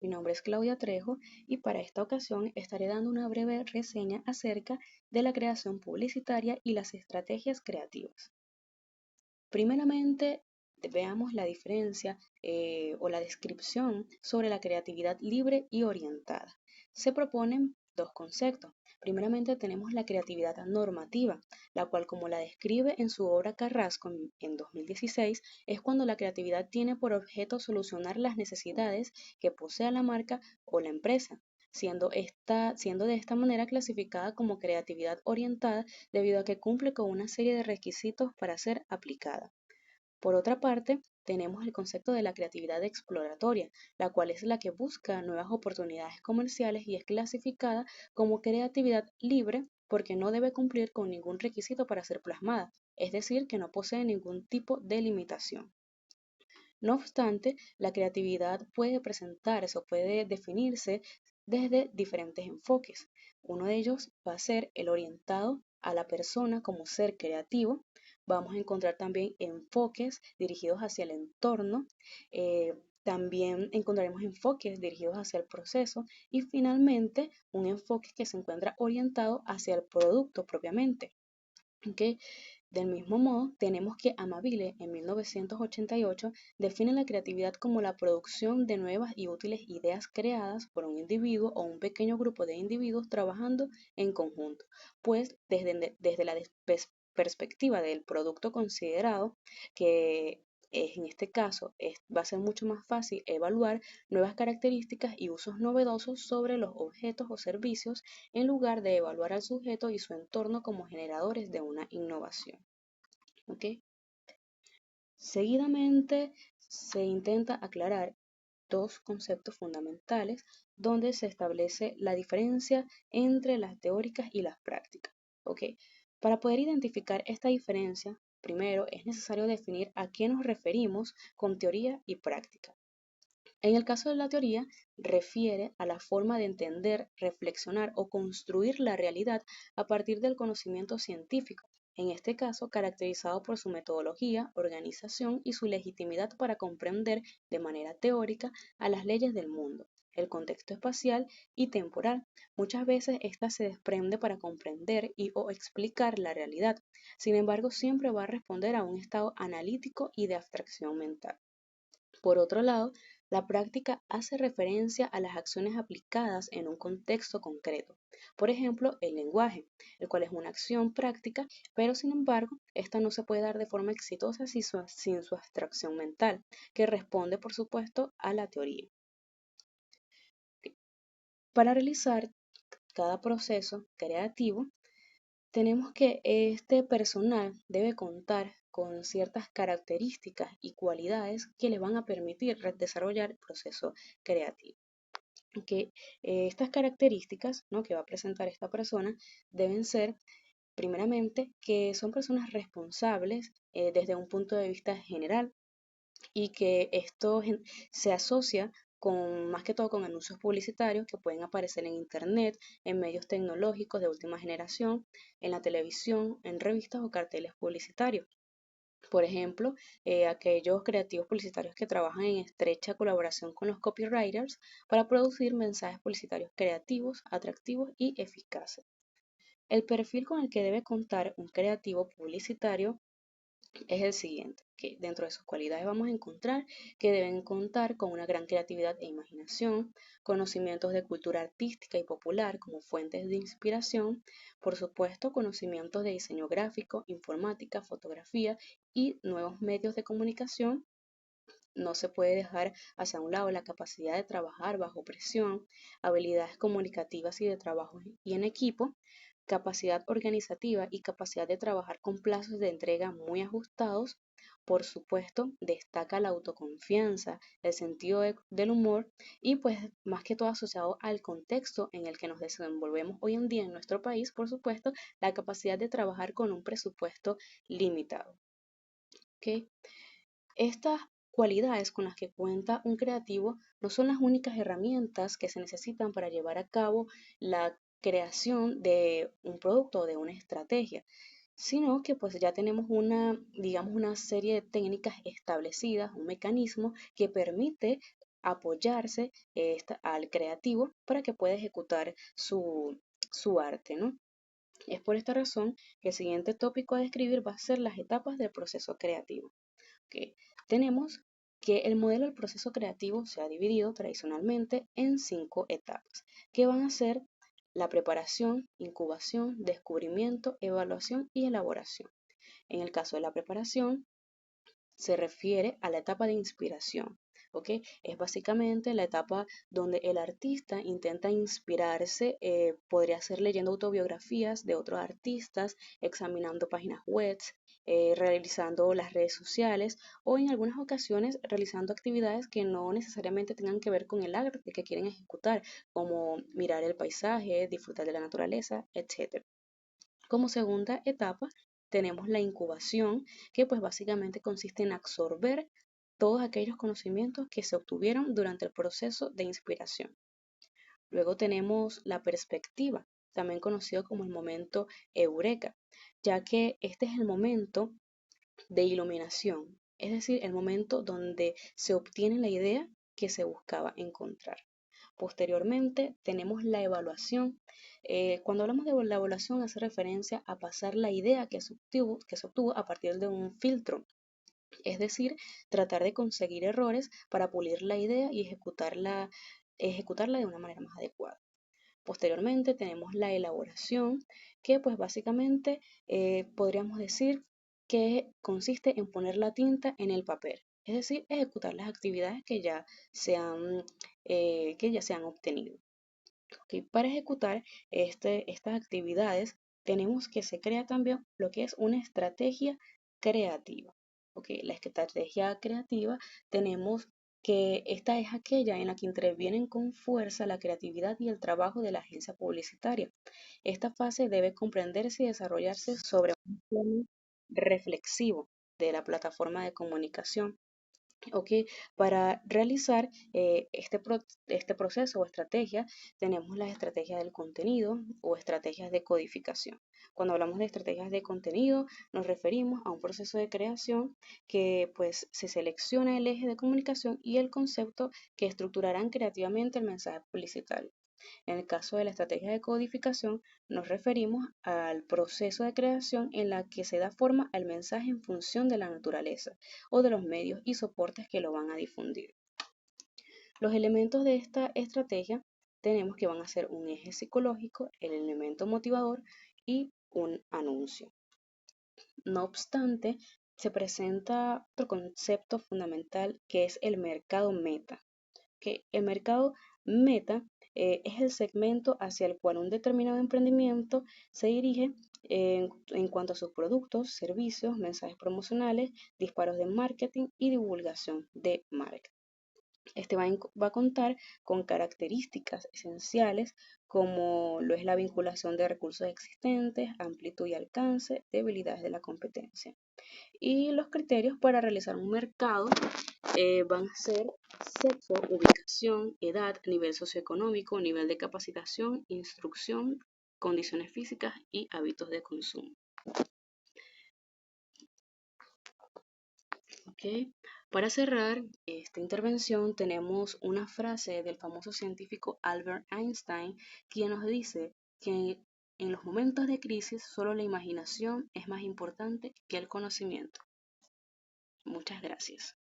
Mi nombre es Claudia Trejo y para esta ocasión estaré dando una breve reseña acerca de la creación publicitaria y las estrategias creativas. Primeramente, veamos la diferencia o la descripción sobre la creatividad libre y orientada. Se proponen dos conceptos. Primeramente tenemos la creatividad normativa, la cual, como la describe en su obra Carrasco en 2016, es cuando la creatividad tiene por objeto solucionar las necesidades que posea la marca o la empresa, siendo de esta manera clasificada como creatividad orientada debido a que cumple con una serie de requisitos para ser aplicada. Por otra parte, tenemos el concepto de la creatividad exploratoria, la cual es la que busca nuevas oportunidades comerciales y es clasificada como creatividad libre porque no debe cumplir con ningún requisito para ser plasmada, es decir, que no posee ningún tipo de limitación. No obstante, la creatividad puede presentarse o puede definirse desde diferentes enfoques. Uno de ellos va a ser el orientado a la persona como ser creativo. Vamos a encontrar también enfoques dirigidos hacia el entorno. También encontraremos enfoques dirigidos hacia el proceso y finalmente un enfoque que se encuentra orientado hacia el producto propiamente. ¿Ok? Del mismo modo, tenemos que Amabile en 1988 define la creatividad como la producción de nuevas y útiles ideas creadas por un individuo o un pequeño grupo de individuos trabajando en conjunto, pues desde la perspectiva del producto considerado, que en este caso va a ser mucho más fácil evaluar nuevas características y usos novedosos sobre los objetos o servicios en lugar de evaluar al sujeto y su entorno como generadores de una innovación. ¿Ok? Seguidamente se intenta aclarar dos conceptos fundamentales donde se establece la diferencia entre las teóricas y las prácticas. ¿Ok? Para poder identificar esta diferencia, primero es necesario definir a qué nos referimos con teoría y práctica. En el caso de la teoría, refiere a la forma de entender, reflexionar o construir la realidad a partir del conocimiento científico, en este caso caracterizado por su metodología, organización y su legitimidad para comprender de manera teórica a las leyes del mundo, el contexto espacial y temporal. Muchas veces ésta se desprende para comprender y o explicar la realidad. Sin embargo, siempre va a responder a un estado analítico y de abstracción mental. Por otro lado, la práctica hace referencia a las acciones aplicadas en un contexto concreto. Por ejemplo, el lenguaje, el cual es una acción práctica, pero sin embargo, esta no se puede dar de forma exitosa sin su abstracción mental, que responde, por supuesto, a la teoría. Para realizar cada proceso creativo, tenemos que este personal debe contar con ciertas características y cualidades que le van a permitir desarrollar el proceso creativo. Que estas características, ¿no?, que va a presentar esta persona deben ser, primeramente, que son personas responsables desde un punto de vista general y que esto se asocia con, más que todo, con anuncios publicitarios que pueden aparecer en internet, en medios tecnológicos de última generación, en la televisión, en revistas o carteles publicitarios. Por ejemplo, aquellos creativos publicitarios que trabajan en estrecha colaboración con los copywriters para producir mensajes publicitarios creativos, atractivos y eficaces. El perfil con el que debe contar un creativo publicitario es el siguiente, que dentro de sus cualidades vamos a encontrar que deben contar con una gran creatividad e imaginación, conocimientos de cultura artística y popular como fuentes de inspiración, por supuesto, conocimientos de diseño gráfico, informática, fotografía y nuevos medios de comunicación. No se puede dejar hacia un lado la capacidad de trabajar bajo presión, habilidades comunicativas y de trabajo y en equipo, capacidad organizativa y capacidad de trabajar con plazos de entrega muy ajustados. Por supuesto, destaca la autoconfianza, el sentido del humor y pues más que todo asociado al contexto en el que nos desenvolvemos hoy en día en nuestro país, por supuesto, la capacidad de trabajar con un presupuesto limitado. ¿Ok? Estas cualidades con las que cuenta un creativo no son las únicas herramientas que se necesitan para llevar a cabo la creación de un producto o de una estrategia, sino que pues ya tenemos una, digamos, una serie de técnicas establecidas, un mecanismo que permite apoyarse al creativo para que pueda ejecutar su arte, ¿no? Es por esta razón que el siguiente tópico a describir va a ser las etapas del proceso creativo. ¿Ok? Tenemos que el modelo del proceso creativo se ha dividido tradicionalmente en 5 etapas, que van a ser la preparación, incubación, descubrimiento, evaluación y elaboración. En el caso de la preparación, se refiere a la etapa de inspiración, ¿ok? Es básicamente la etapa donde el artista intenta inspirarse, podría ser leyendo autobiografías de otros artistas, examinando páginas web, realizando las redes sociales o en algunas ocasiones realizando actividades que no necesariamente tengan que ver con el arte que quieren ejecutar, como mirar el paisaje, disfrutar de la naturaleza, etc. Como segunda etapa tenemos la incubación, que pues básicamente consiste en absorber todos aquellos conocimientos que se obtuvieron durante el proceso de inspiración. Luego tenemos la perspectiva, también conocido como el momento eureka, ya que este es el momento de iluminación, es decir, el momento donde se obtiene la idea que se buscaba encontrar. Posteriormente tenemos la evaluación. Cuando hablamos de la evaluación hace referencia a pasar la idea que se obtuvo a partir de un filtro, es decir, tratar de conseguir errores para pulir la idea y ejecutarla de una manera más adecuada. Posteriormente tenemos la elaboración, que pues básicamente podríamos decir que consiste en poner la tinta en el papel, es decir, ejecutar las actividades que ya se han obtenido. ¿Ok? Para ejecutar estas actividades tenemos que se crea también lo que es una estrategia creativa. ¿Ok? La estrategia creativa tenemos que esta es aquella en la que intervienen con fuerza la creatividad y el trabajo de la agencia publicitaria. Esta fase debe comprenderse y desarrollarse sobre un plano reflexivo de la plataforma de comunicación. ¿Ok? Para realizar este proceso o estrategia, tenemos las estrategias del contenido o estrategias de codificación. Cuando hablamos de estrategias de contenido, nos referimos a un proceso de creación que pues se selecciona el eje de comunicación y el concepto que estructurarán creativamente el mensaje publicitario. En el caso de la estrategia de codificación, nos referimos al proceso de creación en la que se da forma al mensaje en función de la naturaleza o de los medios y soportes que lo van a difundir. Los elementos de esta estrategia tenemos que van a ser un eje psicológico, el elemento motivador y un anuncio. No obstante, se presenta otro concepto fundamental que es el mercado meta, que el mercado meta es el segmento hacia el cual un determinado emprendimiento se dirige en cuanto a sus productos, servicios, mensajes promocionales, disparos de marketing y divulgación de marca. Este va a contar con características esenciales como lo es la vinculación de recursos existentes, amplitud y alcance, debilidades de la competencia. Y los criterios para realizar un mercado van a ser sexo, ubicación, edad, nivel socioeconómico, nivel de capacitación, instrucción, condiciones físicas y hábitos de consumo. ¿Ok? Para cerrar esta intervención tenemos una frase del famoso científico Albert Einstein, quien nos dice que en los momentos de crisis solo la imaginación es más importante que el conocimiento. Muchas gracias.